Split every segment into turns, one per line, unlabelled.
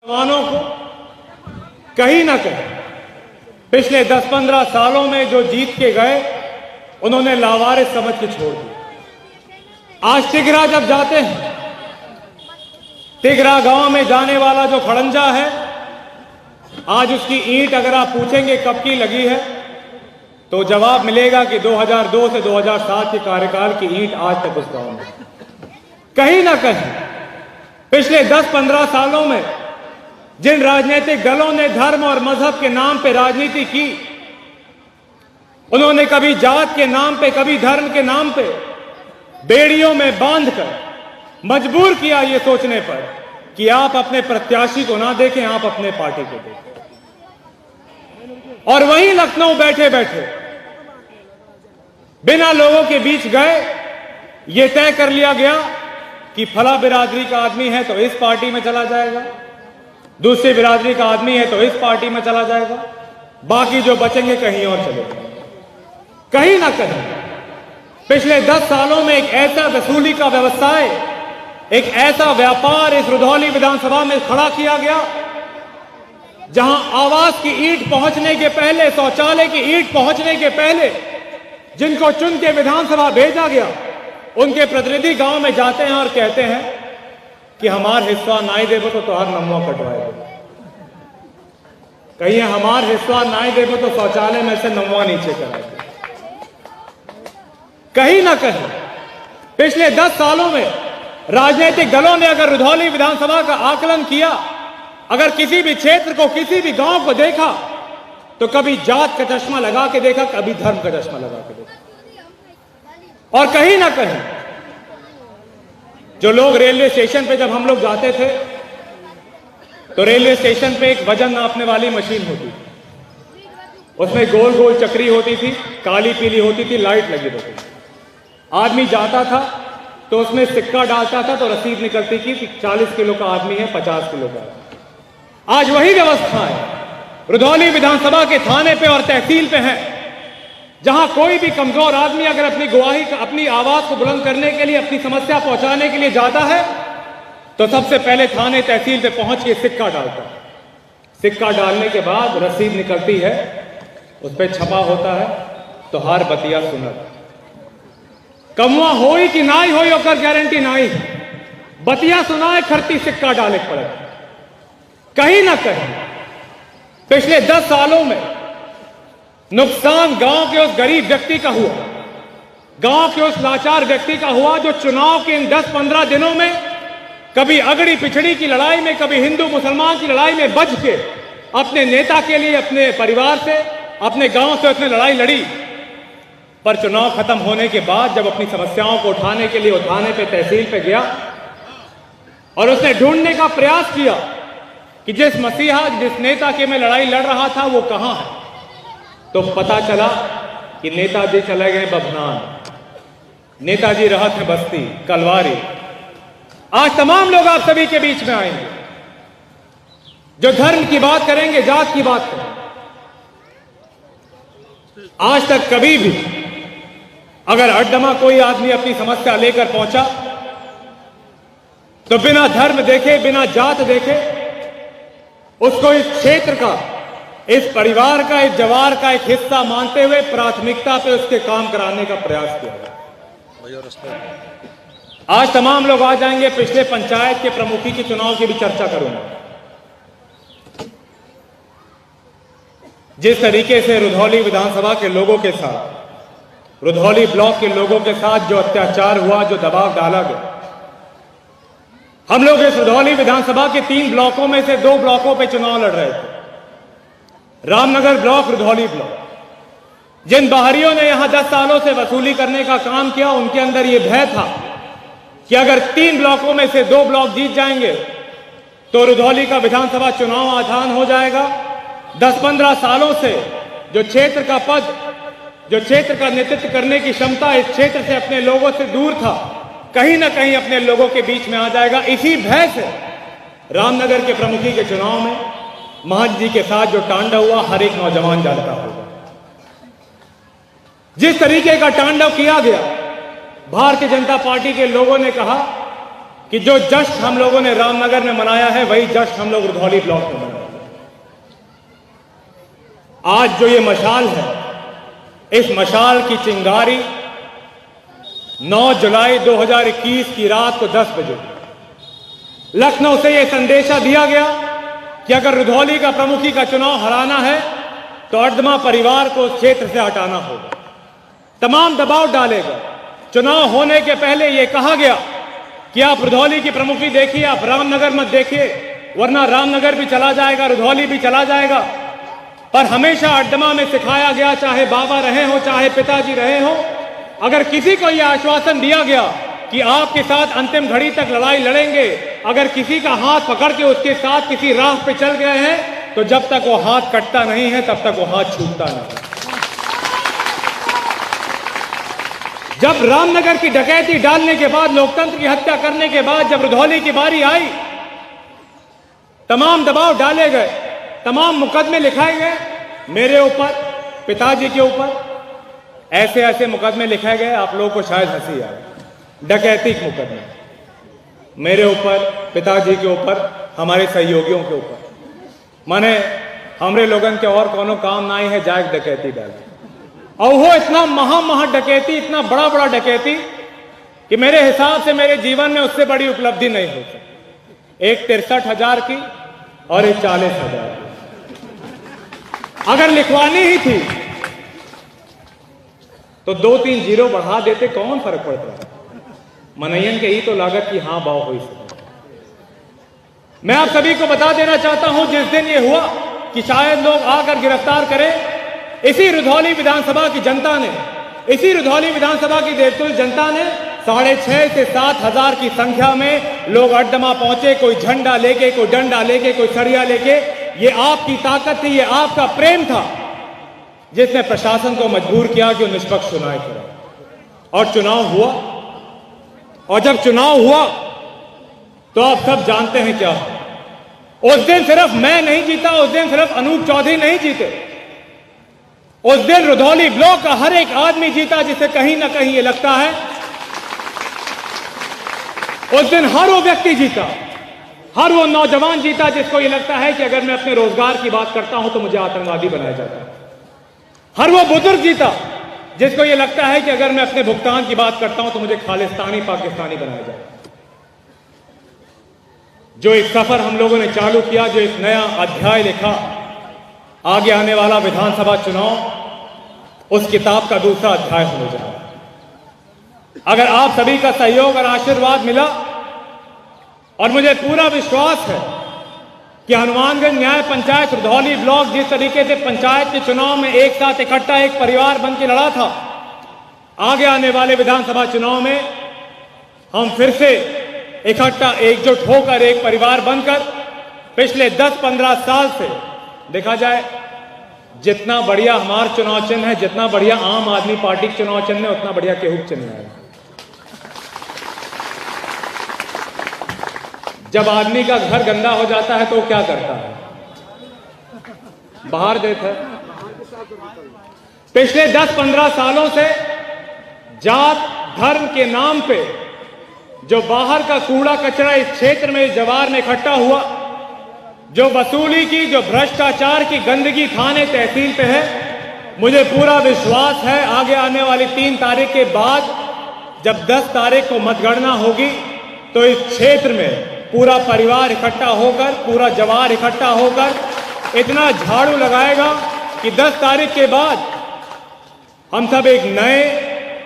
नौजवानों को कहीं ना कहीं पिछले 10-15 सालों में जो जीत के गए उन्होंने लावारिस समझ के छोड़ दिया। आज तिगरा जब जाते हैं, तिगरा गांव में जाने वाला जो खड़ंजा है, आज उसकी ईंट अगर आप पूछेंगे कब की लगी है तो जवाब मिलेगा कि 2002 से 2007 के कार्यकाल की ईंट आज तक उस गांव में। कहीं ना कहीं पिछले 10-15 सालों में जिन राजनीतिक दलों ने धर्म और मजहब के नाम पे राजनीति की, उन्होंने कभी जात के नाम पे, कभी धर्म के नाम पे बेड़ियों में बांधकर मजबूर किया ये सोचने पर कि आप अपने प्रत्याशी को ना देखें, आप अपने पार्टी को देखें। और वहीं लखनऊ बैठे बैठे बिना लोगों के बीच गए ये तय कर लिया गया कि फला बिरादरी का आदमी है तो इस पार्टी में चला जाएगा, दूसरी बिरादरी का आदमी है तो इस पार्टी में चला जाएगा, बाकी जो बचेंगे कहीं और चले जाएंगे। कहीं ना कहीं पिछले 10 सालों में एक ऐसा वसूली का व्यवसाय, एक ऐसा व्यापार इस रुधौली विधानसभा में खड़ा किया गया जहां आवास की ईंट पहुंचने के पहले, शौचालय की ईंट पहुंचने के पहले जिनको चुन के विधानसभा भेजा गया, उनके प्रतिनिधि गांव में जाते हैं और कहते हैं कि हमार हिस्सा नाई देवो तो तुहार नमवा कटवाए दो, कहीं हमार हिस्सा नाई देवो तो शौचालय में से नमवा नीचे कराए दो। कहीं ना कहीं पिछले 10 सालों में राजनीतिक दलों ने अगर रुधौली विधानसभा का आकलन किया, अगर किसी भी क्षेत्र को, किसी भी गांव को देखा तो कभी जात का चश्मा लगा के देखा, कभी धर्म का चश्मा लगा के देखा। और कहीं ना कहीं जो लोग रेलवे स्टेशन पे, जब हम लोग जाते थे तो रेलवे स्टेशन पे एक वजन नापने वाली मशीन होती थी, उसमें गोल गोल चक्री होती थी, काली पीली होती थी, लाइट लगी होती थी। आदमी जाता था तो उसमें सिक्का डालता था तो रसीद निकलती थी कि 40 किलो का आदमी है, 50 किलो का आदमी। आज वही व्यवस्था है रुधौली विधानसभा के थाने पे और तहसील पे है, जहां कोई भी कमजोर आदमी अगर अपनी गवाही, अपनी आवाज को बुलंद करने के लिए, अपनी समस्या पहुंचाने के लिए जाता है तो सबसे पहले थाने तहसील पे पहुंच के सिक्का डालता है। सिक्का डालने के बाद रसीद निकलती है, उस पर छपा होता है तो हार बतिया सुनत, कमुआ होई कि नाई होई ओकर गारंटी नाई, बतिया सुनाए खरती सिक्का डाले पड़े। कहीं ना कहीं पिछले 10 सालों में नुकसान गांव के उस गरीब व्यक्ति का हुआ, गांव के उस लाचार व्यक्ति का हुआ जो चुनाव के इन 10-15 दिनों में कभी अगड़ी पिछड़ी की लड़ाई में, कभी हिंदू मुसलमान की लड़ाई में बच के अपने नेता के लिए, अपने परिवार से, अपने गांव से उसने लड़ाई लड़ी। पर चुनाव खत्म होने के बाद जब अपनी समस्याओं को उठाने के लिए उठाने पे तहसील पे गया और उसने ढूंढने का प्रयास किया कि जिस मसीहा, जिस नेता के मैं लड़ाई लड़ रहा था वो कहां है, तो पता चला कि नेताजी चले गए बभनान, नेताजी रहत है बस्ती, कलवारी। आज तमाम लोग आप सभी के बीच में आएंगे जो धर्म की बात करेंगे, जात की बात करेंगे। आज तक कभी भी अगर अड्डमा कोई आदमी अपनी समस्या लेकर पहुंचा तो बिना धर्म देखे, बिना जात देखे उसको इस क्षेत्र का, इस परिवार का, इस जवार का एक हिस्सा मानते हुए प्राथमिकता पे उसके काम कराने का प्रयास किया। आज तमाम लोग आ जाएंगे, पिछले पंचायत के प्रमुखी के चुनाव की भी चर्चा करूंगा। जिस तरीके से रुधौली विधानसभा के लोगों के साथ, रुधौली ब्लॉक के लोगों के साथ जो अत्याचार हुआ, जो दबाव डाला गया, हम लोग इस रुधौली विधानसभा के 3 ब्लॉकों में से 2 ब्लॉकों पे चुनाव लड़ रहे थे, रामनगर ब्लॉक, रुधौली ब्लॉक। जिन बाहरियों ने यहां 10 सालों से वसूली करने का काम किया, उनके अंदर यह भय था कि अगर 3 ब्लॉकों में से 2 ब्लॉक जीत जाएंगे तो रुधौली का विधानसभा चुनाव आसान हो जाएगा। 10-15 सालों से जो क्षेत्र का पद, जो क्षेत्र का नेतृत्व करने की क्षमता इस क्षेत्र से अपने लोगों से दूर था, कहीं ना कहीं अपने लोगों के बीच में आ जाएगा। इसी भय से रामनगर के प्रमुखी के चुनाव में महंत जी के साथ जो तांडव हुआ, हर एक नौजवान जानता होगा। जिस तरीके का तांडव किया गया, भारतीय जनता पार्टी के लोगों ने कहा कि जो जश्न हम लोगों ने रामनगर में मनाया है वही जश्न हम लोग रुधौली ब्लॉक में मनाएंगे। आज जो ये मशाल है, इस मशाल की चिंगारी 9 जुलाई 2021 की रात को 10 बजे लखनऊ से यह संदेशा दिया गया कि अगर रुधौली का प्रमुखी का चुनाव हराना है तो अर्दमा परिवार को उस क्षेत्र से हटाना होगा। तमाम दबाव डालेगा। चुनाव होने के पहले यह कहा गया कि आप रुधौली की प्रमुखी देखिए, आप रामनगर मत देखिए, वरना रामनगर भी चला जाएगा, रुधौली भी चला जाएगा। पर हमेशा अर्दमा में सिखाया गया, चाहे बाबा रहे हो चाहे पिताजी रहे हो, अगर किसी को यह आश्वासन दिया गया कि आपके साथ अंतिम घड़ी तक लड़ाई लड़ेंगे, अगर किसी का हाथ पकड़ के उसके साथ किसी राह पे चल गए हैं, तो जब तक वो हाथ कटता नहीं है तब तक वो हाथ छूटता नहीं। जब रामनगर की डकैती डालने के बाद, लोकतंत्र की हत्या करने के बाद जब रुधौली की बारी आई, तमाम दबाव डाले गए, तमाम मुकदमे लिखाए गए मेरे ऊपर, पिताजी के ऊपर। ऐसे ऐसे मुकदमे लिखाए गए, आप लोगों को शायद हंसी आए। डकैती के मुकदमे मेरे ऊपर, पिताजी के ऊपर, हमारे सहयोगियों के ऊपर। माने हमरे लोगन के और कोनो काम ना ही है, जाग डकैती डाले। और वो इतना महा डकैती, इतना बड़ा बड़ा डकैती कि मेरे हिसाब से मेरे जीवन में उससे बड़ी उपलब्धि नहीं हो सकती। एक 63,000 की और एक 40,000 की। अगर लिखवानी ही थी तो 2-3 जीरो बढ़ा देते, कौन फर्क पड़ता? मनैयन के ही तो लागत की हाँ बाव हुई। मैं आप सभी को बता देना चाहता हूं, जिस दिन ये हुआ कि शायद लोग आकर गिरफ्तार करें, इसी रुधौली विधानसभा की जनता ने, इसी रुधौली विधानसभा की देवतुल जनता ने 6,500 से 7,000 की संख्या में लोग अर्दमा पहुंचे। कोई झंडा लेके, कोई डंडा लेके, कोई सरिया लेके। ये आपकी ताकत थी, ये आपका प्रेम था जिसने प्रशासन को मजबूर किया कि वो निष्पक्ष चुनाव करे। और चुनाव हुआ, और जब चुनाव हुआ तो आप सब जानते हैं क्या। उस दिन सिर्फ मैं नहीं जीता, उस दिन सिर्फ अनूप चौधरी नहीं जीते, उस दिन रुधौली ब्लॉक का हर एक आदमी जीता जिसे कहीं ना कहीं ये लगता है। उस दिन हर वो व्यक्ति जीता, हर वो नौजवान जीता जिसको ये लगता है कि अगर मैं अपने रोजगार की बात करता हूं तो मुझे आतंकवादी बनाया जाता है। हर वो बुजुर्ग जीता जिसको ये लगता है कि अगर मैं अपने भुगतान की बात करता हूं तो मुझे खालिस्तानी पाकिस्तानी बनाया जाए। जो एक सफर हम लोगों ने चालू किया, जो एक नया अध्याय लिखा, आगे आने वाला विधानसभा चुनाव उस किताब का दूसरा अध्याय होने जा रहा है। अगर आप सभी का सहयोग और आशीर्वाद मिला, और मुझे पूरा विश्वास है कि हनुमानगंज न्याय पंचायत रुधौली ब्लॉक जिस तरीके से पंचायत के चुनाव में एक साथ इकट्ठा एक परिवार बन के लड़ा था, आगे आने वाले विधानसभा चुनाव में हम फिर से इकट्ठा एकजुट होकर एक परिवार बनकर पिछले 10-15 साल से देखा जाए, जितना बढ़िया हमारा चुनाव चिन्ह है, जितना बढ़िया आम आदमी पार्टी का चुनाव चिन्ह है, उतना बढ़िया केहू चिन्ह है। जब आदमी का घर गंदा हो जाता है तो वो क्या करता है? बाहर देता है। पिछले 10-15 सालों से जात धर्म के नाम पे जो बाहर का कूड़ा कचरा इस क्षेत्र में, इस जवार में इकट्ठा हुआ, जो वसूली की, जो भ्रष्टाचार की गंदगी थाने तहसील पे है, मुझे पूरा विश्वास है आगे आने वाली 3 तारीख के बाद जब 10 तारीख को मतगणना होगी तो इस क्षेत्र में पूरा परिवार इकट्ठा होकर, पूरा जवार इकट्ठा होकर इतना झाड़ू लगाएगा कि 10 तारीख के बाद हम सब एक नए,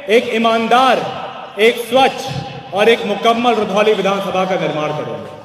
एक ईमानदार, एक स्वच्छ और एक मुकम्मल रुधौली विधानसभा का निर्माण करेंगे।